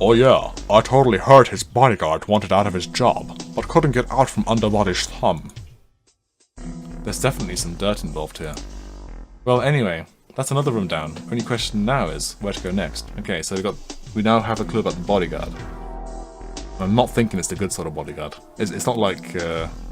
Oh yeah, I totally heard his bodyguard wanted out of his job, but couldn't get out from Underbody's thumb. There's definitely some dirt involved here. Well, anyway, that's another room down. Only question now is where to go next. Okay, so we now have a clue about the bodyguard. I'm not thinking it's the good sort of bodyguard. It's not like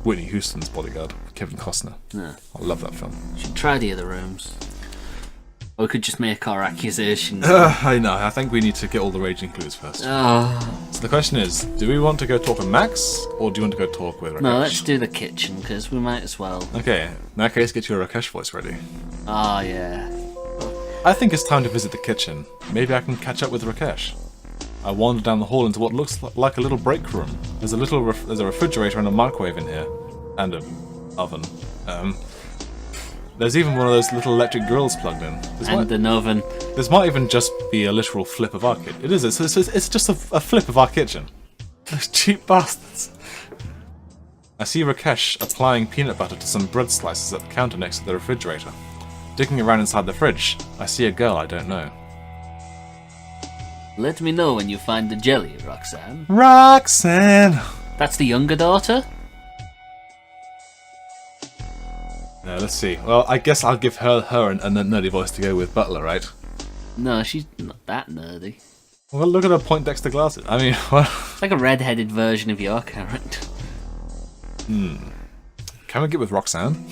Whitney Houston's bodyguard, Kevin Costner. No. I love that film. Should try the other rooms. Or we could just make our accusation. I know, I think we need to get all the raging clues first. Oh. So the question is, do we want to go talk with Max, or do you want to go talk with Rakesh? No, let's do the kitchen, because we might as well. Okay, in that case, get your Rakesh voice ready. Oh, yeah. I think it's time to visit the kitchen. Maybe I can catch up with Rakesh. I wander down the hall into what looks like a little break room. There's a refrigerator and a microwave in here. And an oven. There's even one of those little electric grills plugged in. An oven. This might even just be a literal flip of our kitchen. It is. It's just a flip of our kitchen. Those cheap bastards. I see Rakesh applying peanut butter to some bread slices at the counter next to the refrigerator. Digging around inside the fridge, I see a girl I don't know. Let me know when you find the jelly, Roxanne. Roxanne! That's the younger daughter? Let's see. Well, I guess I'll give her a nerdy voice to go with Butler, right? No, she's not that nerdy. Well, look at her Poindexter glasses. I mean, well... It's like a red-headed version of your character. Can we get with Roxanne?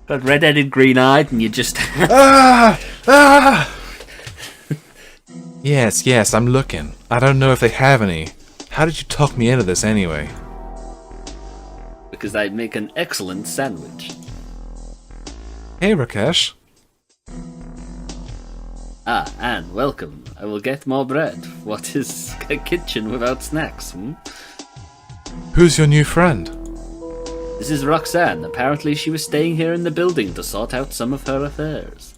Got red-headed, green-eyed, and you just... Yes, I'm looking. I don't know if they have any. How did you talk me into this anyway? Because I'd make an excellent sandwich. Hey, Rakesh. Ah, Anne, welcome. I will get more bread. What is a kitchen without snacks, Who's your new friend? This is Roxanne. Apparently she was staying here in the building to sort out some of her affairs.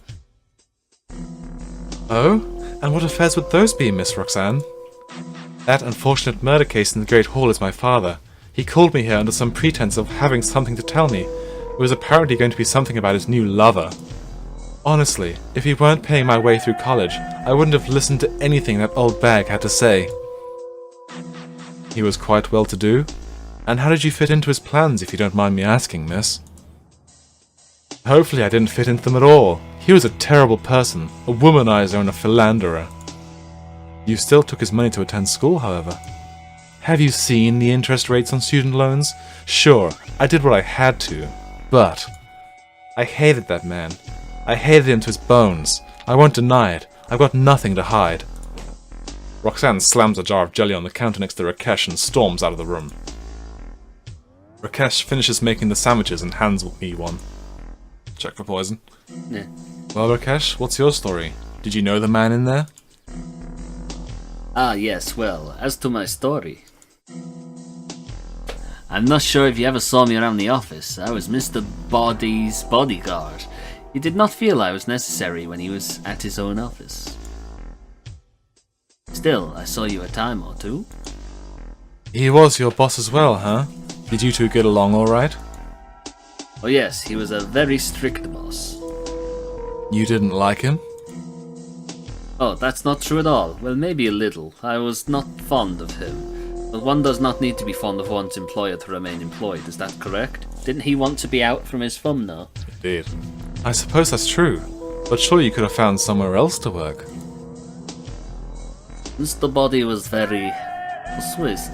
Oh? And what affairs would those be, Miss Roxanne? That unfortunate murder case in the Great Hall is my father. He called me here under some pretense of having something to tell me. It was apparently going to be something about his new lover. Honestly, if he weren't paying my way through college, I wouldn't have listened to anything that old bag had to say. He was quite well-to-do? And how did you fit into his plans, if you don't mind me asking, miss? Hopefully I didn't fit into them at all. He was a terrible person, a womanizer and a philanderer. You still took his money to attend school, however. Have you seen the interest rates on student loans? Sure, I did what I had to, but... I hated that man. I hated him to his bones. I won't deny it. I've got nothing to hide. Roxanne slams a jar of jelly on the counter next to Rakesh and storms out of the room. Rakesh finishes making the sandwiches and hands me one. Check for poison. Yeah. Well, Rakesh, what's your story? Did you know the man in there? Ah, yes, well, as to my story... I'm not sure if you ever saw me around the office. I was Mr. Body's bodyguard. He did not feel I was necessary when he was at his own office. Still, I saw you a time or two. He was your boss as well, huh? Did you two get along alright? Oh yes, he was a very strict boss. You didn't like him? Oh, that's not true at all. Well, maybe a little. I was not fond of him. But one does not need to be fond of one's employer to remain employed, is that correct? Didn't he want to be out from his thumb now? Indeed. I suppose that's true, but surely you could have found somewhere else to work. Mr. Body was very persuasive.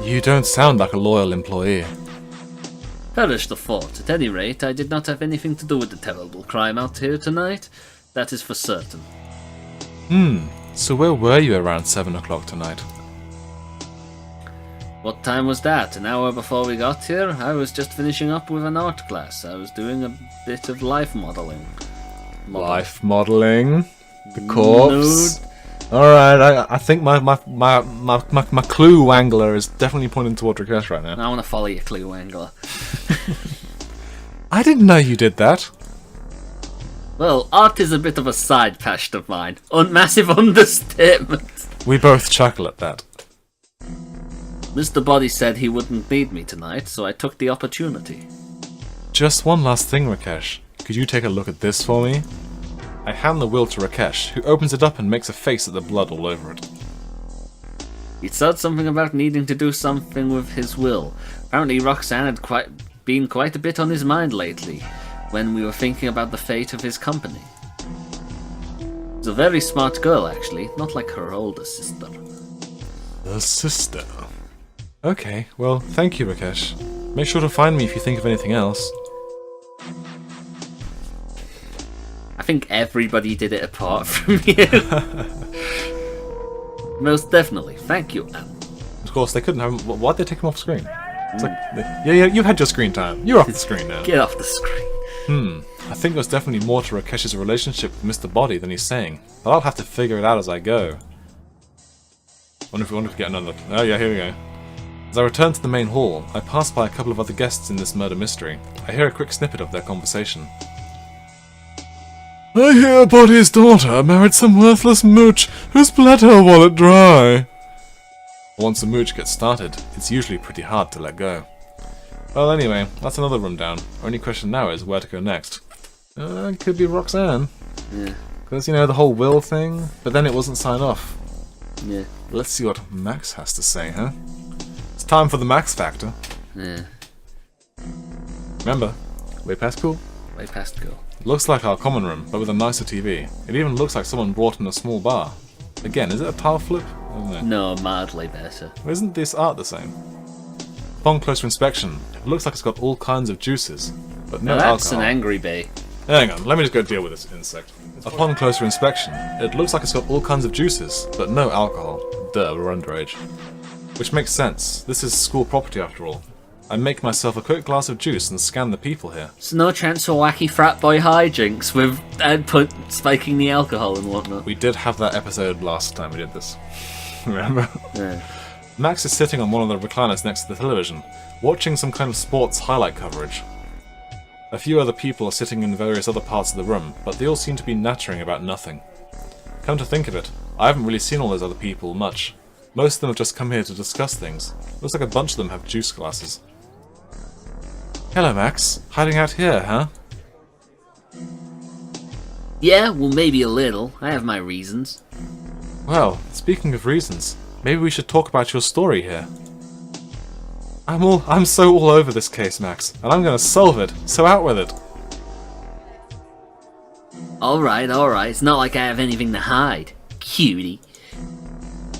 You don't sound like a loyal employee. Perish the thought. At any rate, I did not have anything to do with the terrible crime out here tonight. That is for certain. So where were you around 7 o'clock tonight? What time was that? An hour before we got here? I was just finishing up with an art class. I was doing a bit of life modeling. Life modeling? The corpse? Alright, I think my clue wangler is definitely pointing toward Rakesh right now. I want to follow your clue angler. I didn't know you did that. Well, art is a bit of a side passion of mine. Massive understatement. We both chuckle at that. Mr. Body said he wouldn't need me tonight, so I took the opportunity. Just one last thing, Rakesh. Could you take a look at this for me? I hand the will to Rakesh, who opens it up and makes a face at the blood all over it. He said something about needing to do something with his will. Apparently Roxanne had been quite a bit on his mind lately, when we were thinking about the fate of his company. She's a very smart girl, actually, not like her older sister. The sister? Okay, well, thank you, Rakesh. Make sure to find me if you think of anything else. I think everybody did it apart from you. Most definitely. Thank you, Anne. Of course, they couldn't have... Why'd they take him off screen? It's like... Yeah, you had your screen time. You're off the screen now. Get off the screen. I think there's definitely more to Rakesh's relationship with Mr. Body than he's saying. But I'll have to figure it out as I go. Wonder if we get another... Oh yeah, here we go. As I return to the main hall, I pass by a couple of other guests in this murder mystery. I hear a quick snippet of their conversation. I hear Body's daughter married some worthless mooch who's bled her wallet dry. Once a mooch gets started, it's usually pretty hard to let go. Well, anyway, that's another room down. Only question now is where to go next. Could be Roxanne. Yeah. Because, you know, the whole will thing, but then it wasn't signed off. Yeah. Let's see what Max has to say, huh? It's time for the Max Factor. Yeah. Remember, way past cool. Way past cool. Looks like our common room, but with a nicer TV. It even looks like someone brought in a small bar. Again, is it a tile flip? No, mildly better. Isn't this art the same? Upon closer inspection, it looks like it's got all kinds of juices, but no Now that's alcohol. an angry bee. Hang on, let me just go deal with this insect. Upon closer inspection, it looks like it's got all kinds of juices, but no alcohol. Duh, we're underage. Which makes sense. This is school property after all. I make myself a quick glass of juice and scan the people here. There's no chance for wacky frat boy hijinks with spiking the alcohol and whatnot. We did have that episode last time we did this. Remember? Yeah. Max is sitting on one of the recliners next to the television, watching some kind of sports highlight coverage. A few other people are sitting in various other parts of the room, but they all seem to be nattering about nothing. Come to think of it, I haven't really seen all those other people much. Most of them have just come here to discuss things. Looks like a bunch of them have juice glasses. Hello, Max. Hiding out here, huh? Yeah, well, maybe a little. I have my reasons. Well, speaking of reasons, maybe we should talk about your story here. I'm so all over this case, Max, and I'm gonna solve it, so out with it. Alright. It's not like I have anything to hide. Cutie.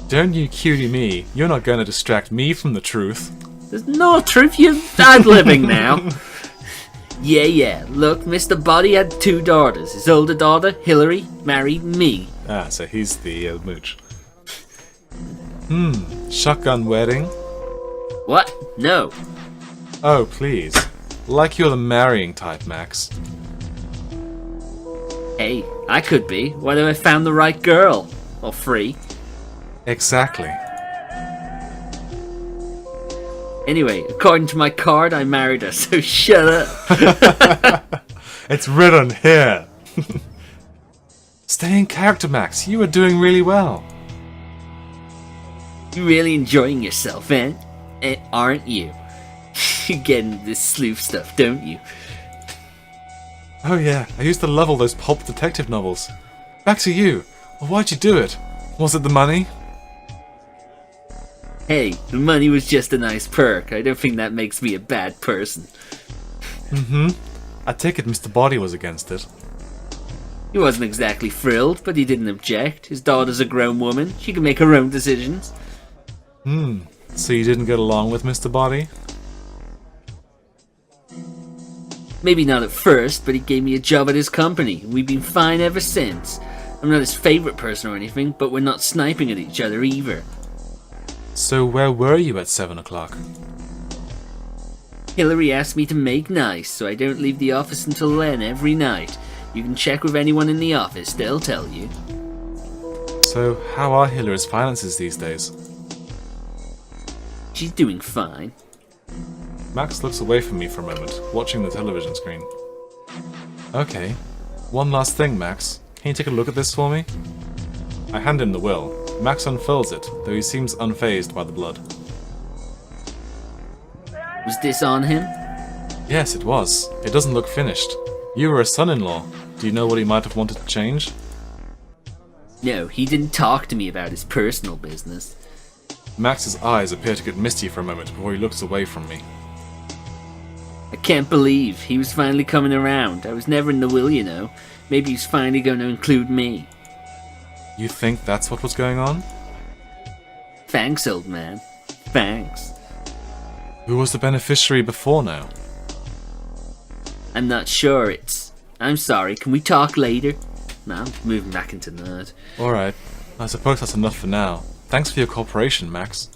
Don't you cutie me, you're not gonna distract me from the truth. There's no truth, you're ad-libbing now. Yeah. Look, Mr. Body had 2 daughters. His older daughter, Hillary, married me. Ah, so he's the mooch. Shotgun wedding? What? No. Oh, please. Like you're the marrying type, Max. Hey, I could be. Whether I found the right girl. Or free. Exactly. Anyway, according to my card, I married her, so shut up. It's written here. Stay in character, Max. You are doing really well. You really enjoying yourself, eh? Aren't you? You get into this sleuth stuff, don't you? Oh yeah, I used to love all those pulp detective novels. Back to you. Why'd you do it? Was it the money? Hey, the money was just a nice perk. I don't think that makes me a bad person. I take it Mr. Body was against it. He wasn't exactly thrilled, but he didn't object. His daughter's a grown woman. She can make her own decisions. So you didn't get along with Mr. Body? Maybe not at first, but he gave me a job at his company. We've been fine ever since. I'm not his favorite person or anything, but we're not sniping at each other either. So where were you at 7 o'clock? Hillary asked me to make nice, so I don't leave the office until then every night. You can check with anyone in the office, they'll tell you. So how are Hillary's finances these days? She's doing fine. Max looks away from me for a moment, watching the television screen. Okay. One last thing, Max. Can you take a look at this for me? I hand him the will. Max unfurls it, though he seems unfazed by the blood. Was this on him? Yes, it was. It doesn't look finished. You were a son-in-law. Do you know what he might have wanted to change? No, he didn't talk to me about his personal business. Max's eyes appear to get misty for a moment before he looks away from me. I can't believe he was finally coming around. I was never in the will, you know. Maybe he's finally going to include me. You think that's what was going on? Thanks, old man. Thanks. Who was the beneficiary before now? I'm not sure. I'm sorry. Can we talk later? No, I'm moving back into nerd. Alright, I suppose that's enough for now. Thanks for your cooperation, Max.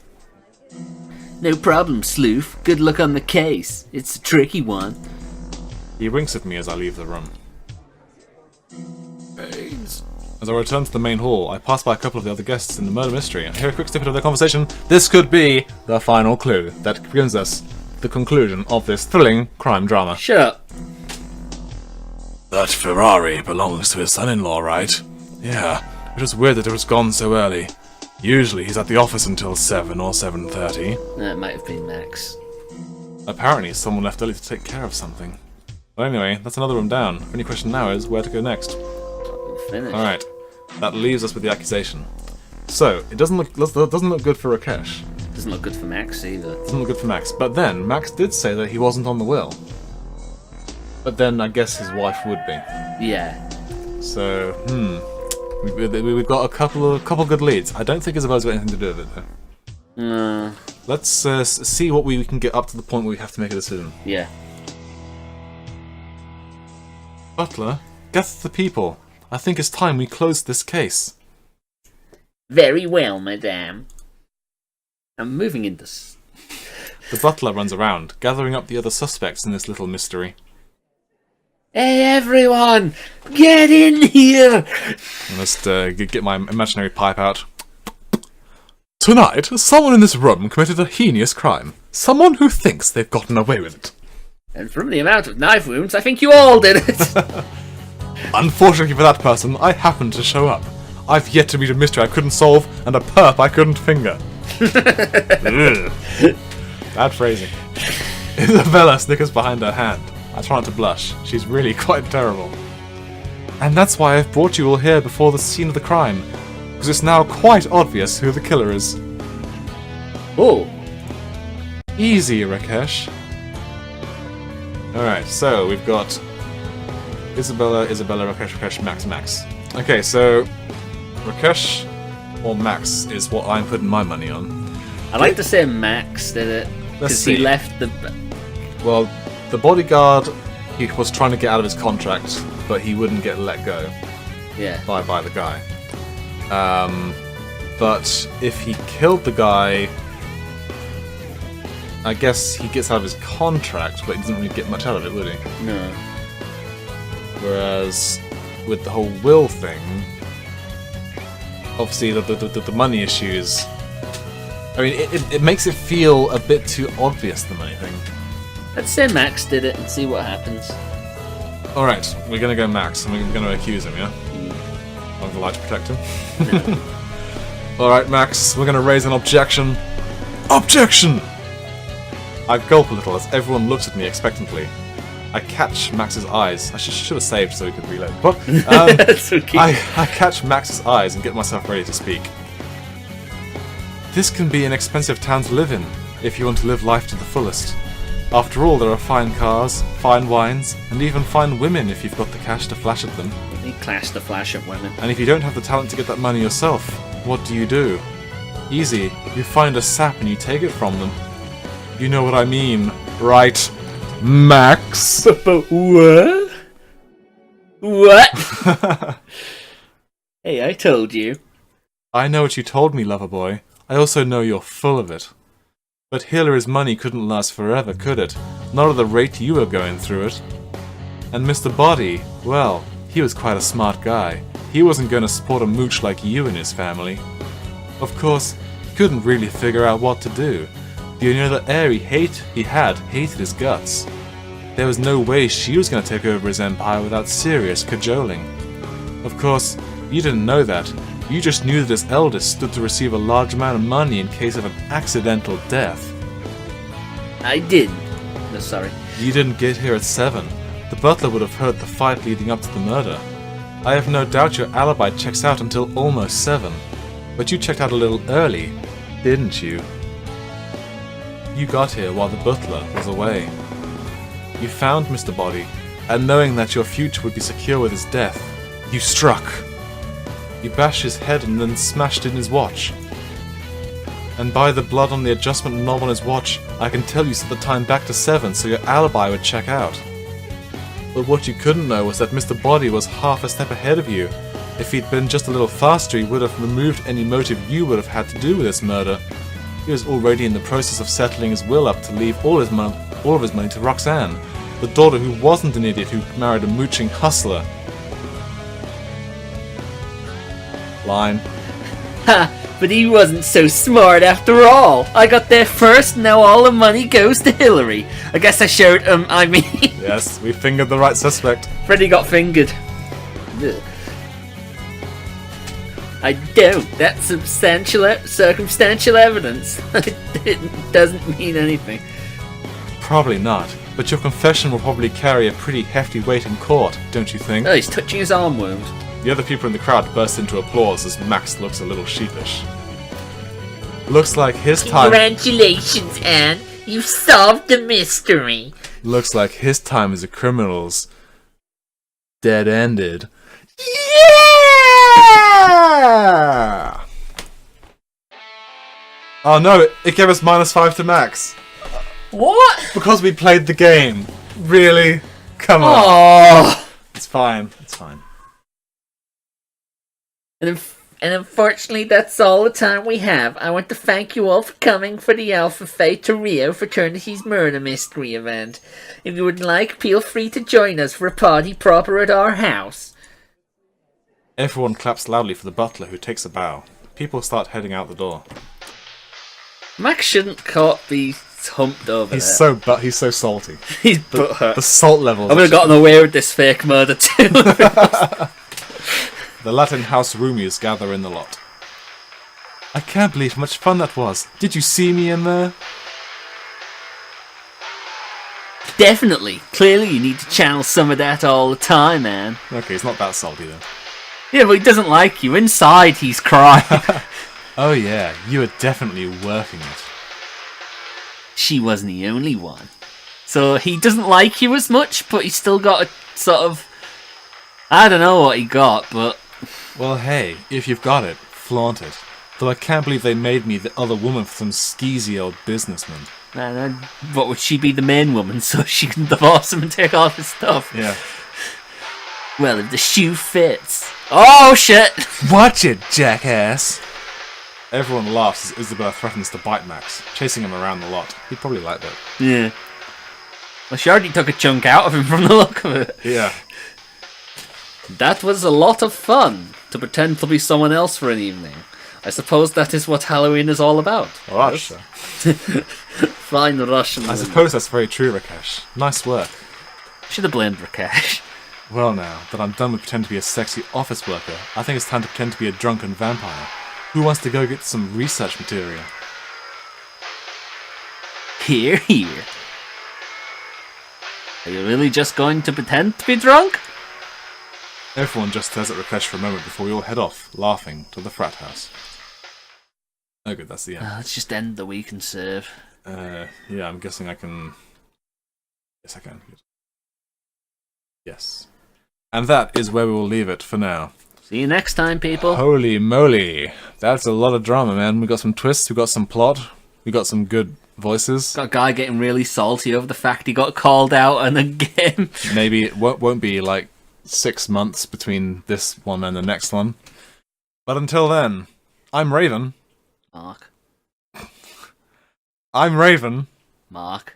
No problem, sleuth. Good luck on the case. It's a tricky one. He winks at me as I leave the room. As I return to the main hall, I pass by a couple of the other guests in the murder mystery and hear a quick snippet of their conversation. This could be the final clue that brings us the conclusion of this thrilling crime drama. Shut up. That Ferrari belongs to his son-in-law, right? Yeah, it was weird that it was gone so early. Usually he's at the office until 7 or 7:30. That might have been Max. Apparently someone left early to take care of something. Well, anyway, that's another room down. The only question now is where to go next. Finished. Alright, that leaves us with the accusation. So, it doesn't look good for Rakesh. Doesn't look good for Max either. Doesn't look good for Max. But then, Max did say that he wasn't on the will. But then, I guess his wife would be. Yeah. So, we've got a couple good leads. I don't think Isabella's got anything to do with it, though. No. Let's see what we can get up to the point where we have to make a decision. Yeah. Butler, gather the people. I think it's time we close this case. Very well, madame. I'm moving into... The butler runs around, gathering up the other suspects in this little mystery. Hey, everyone! Get in here! I must get my imaginary pipe out. Tonight, someone in this room committed a heinous crime. Someone who thinks they've gotten away with it. And from the amount of knife wounds, I think you all did it! Unfortunately for that person, I happened to show up. I've yet to meet a mystery I couldn't solve and a perp I couldn't finger. Bad phrasing. Isabella snickers behind her hand. I try not to blush. She's really quite terrible. And that's why I've brought you all here before the scene of the crime. Because it's now quite obvious who the killer is. Oh. Easy, Rakesh. Alright, so we've got Isabella, Rakesh, Max. Okay, so Rakesh or Max is what I'm putting my money on. I like to say Max did it. Because he left the... Well, the bodyguard, he was trying to get out of his contract, but he wouldn't get let go. Yeah. By the guy. But if he killed the guy, I guess he gets out of his contract, but he doesn't really get much out of it, would he? No. Whereas with the whole will thing, obviously the money issues. I mean, it makes it feel a bit too obvious, the money thing. Let's say Max did it and see what happens. Alright, we're gonna go Max, and we're gonna accuse him, yeah? I'm gonna lie to protect him. No. Alright, Max, we're gonna raise an objection. Objection! I gulp a little as everyone looks at me expectantly. I catch Max's eyes. I should have saved so he could reload. But That's okay. I catch Max's eyes and get myself ready to speak. This can be an expensive town to live in, if you want to live life to the fullest. After all, there are fine cars, fine wines, and even fine women if you've got the cash to flash at them. He clashed to flash at women. And if you don't have the talent to get that money yourself, what do? Easy, you find a sap and you take it from them. You know what I mean, right, Max? What? What? Hey, I told you. I know what you told me, lover boy. I also know you're full of it. But Hillary's money couldn't last forever, could it? Not at the rate you were going through it. And Mr. Body, well, he was quite a smart guy. He wasn't going to support a mooch like you and his family. Of course, he couldn't really figure out what to do. The only other heir he hated his guts. There was no way she was going to take over his empire without serious cajoling. Of course, you didn't know that. You just knew that his eldest stood to receive a large amount of money in case of an accidental death. I didn't. No, sorry. You didn't get here at 7. The The butler would have heard the fight leading up to the murder. I have no doubt your alibi checks out until almost 7. But you checked out a little early, didn't you? You got here while the butler was away. You found Mr. Body, and knowing that your future would be secure with his death, you struck. You bashed his head and then smashed in his watch. And by the blood on the adjustment knob on his watch, I can tell you set the time back to 7 so your alibi would check out. But what you couldn't know was that Mr. Body was half a step ahead of you. If he'd been just a little faster, he would have removed any motive you would have had to do with this murder. He was already in the process of settling his will up to leave all of his money to Roxanne, the daughter who wasn't an idiot who married a mooching hustler. Line. Ha! But he wasn't so smart after all. I got there first, now all the money goes to Hillary. I guess I showed him, Yes, we fingered the right suspect. Freddy got fingered. Ugh. I don't. That's circumstantial evidence. It doesn't mean anything. Probably not, but your confession will probably carry a pretty hefty weight in court, don't you think? Oh, he's touching his arm wound. The other people in the crowd burst into applause as Max looks a little sheepish. Looks like his time... Congratulations, Anne. You solved the mystery. Looks like his time as a criminal's dead-ended. Yeah! Oh no, it gave us -5 to Max. What? Because we played the game. Really? Come on. Oh. It's fine. It's fine. And unfortunately, that's all the time we have. I want to thank you all for coming for the Alpha Theta Rio Fraternity's Murder Mystery event. If you would like, feel free to join us for a party proper at our house. Everyone claps loudly for the butler, who takes a bow. People start heading out the door. Max shouldn't be humped over He's there. he's so salty. He's butthurt. The salt levels. I would have gotten away with this fake murder too. The Latin house roomies gather in the lot. I can't believe how much fun that was. Did you see me in there? Definitely. Clearly you need to channel some of that all the time, man. Okay, he's not that salty then. Yeah, but he doesn't like you. Inside he's crying. Oh yeah, you were definitely working it. She wasn't the only one. So he doesn't like you as much, but he's still got a sort of... I don't know what he got, but... Well hey, if you've got it, flaunt it. Though I can't believe they made me the other woman for some skeezy old businessman. Man, what would she be the main woman so she can divorce him and take all his stuff? Yeah. Well, if the shoe fits. Oh shit! Watch it, jackass! Everyone laughs as Isabella threatens to bite Max, chasing him around the lot. He'd probably like that. Yeah. Well, she already took a chunk out of him from the look of it. Yeah. That was a lot of fun, to pretend to be someone else for an evening. I suppose that is what Halloween is all about. Russia. Fine Russian. I suppose that's very true, Rakesh. Nice work. Should have blamed Rakesh. Well now, that I'm done with pretending to be a sexy office worker, I think it's time to pretend to be a drunken vampire. Who wants to go get some research material? Here, here. Are you really just going to pretend to be drunk? Everyone just stares at Rakesh for a moment before we all head off, laughing, to the frat house. Oh good, that's the end. Let's just end the week and serve. Yeah, I'm guessing I can... Yes, I can. Yes. And that is where we will leave it for now. See you next time, people. Holy moly. That's a lot of drama, man. We got some twists, we got some plot, we got some good voices. Got a guy getting really salty over the fact he got called out and then game. Maybe it won't be like 6 months between this one and the next one. But until then, I'm Raven. Mark. I'm Raven. Mark.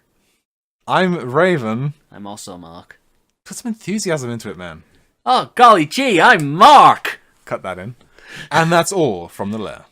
I'm Raven. I'm also Mark. Put some enthusiasm into it, man. Oh, golly gee, I'm Mark! Cut that in. And that's all from the lair.